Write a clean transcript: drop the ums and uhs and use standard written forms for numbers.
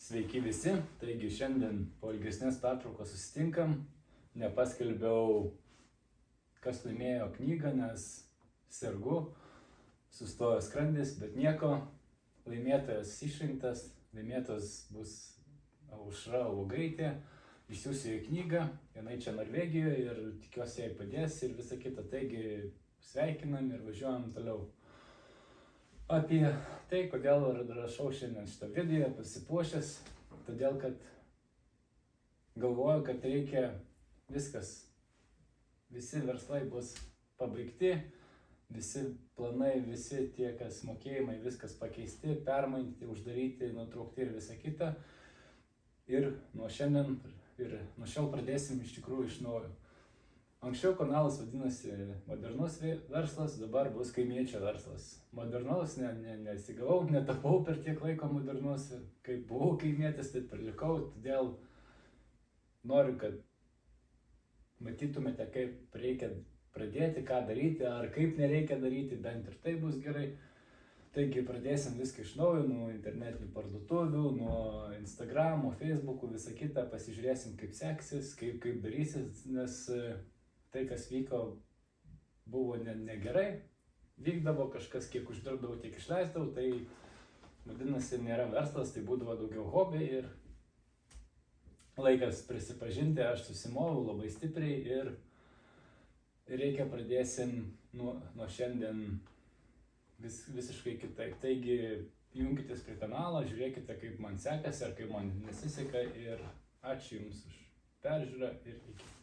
Sveiki visi, taigi šiandien po ilgesnės pertraukos susitinkam. Nepaskelbiau, kas laimėjo knygą, nes sergu, sustojo skrandis, bet nieko. Laimėtojas išrinktas, laimėtojas bus Aušra Uogaitė. Išsiųsiu į knygą, jinai čia Norvegijoje ir tikiuosi jai padės ir visa kita. Taigi sveikinam ir važiuojam toliau. Apie tai, kodėl rašau šiandien šitą video, pasipuošęs, todėl kad galvoju, kad reikia viskas, visi verslai bus pabaigti, visi planai, visi tie, kas mokėjimai, viskas pakeisti, permainti, uždaryti, nutraukti ir visa kita. Ir nuo šiandien ir nuo šiol pradėsim iš tikrųjų iš naujo. Anksčiau kanalas vadinasi Modernus verslas, dabar bus kaimiečio verslas. Modernaus nesigavau, netapau per tiek laiko modernus, kaip buvau kaimietis, taip ir likau, todėl noriu, kad matytumėte, kaip reikia pradėti, ką daryti, ar kaip nereikia daryti, bent ir tai bus gerai. Taigi pradėsim viską iš naujo, nuo internetinių parduotuvių, nuo Instagramo, Facebookų, visą kitą, pasižiūrėsim, kaip seksis, kaip darysis, nes tai, kas vyko, buvo negerai, vykdavo kažkas, kiek uždirbdavau, tiek išleisdavau, tai vadinasi, nėra verslas, tai būdavo daugiau hobiai ir laikas prisipažinti, aš susimoviau labai stipriai ir reikia pradėsim nuo šiandien visiškai kitaip. Taigi junkitės prie kanalo, žiūrėkite, kaip man sekasi ar kaip man nesiseka ir ačiū Jums už peržiūrą ir iki.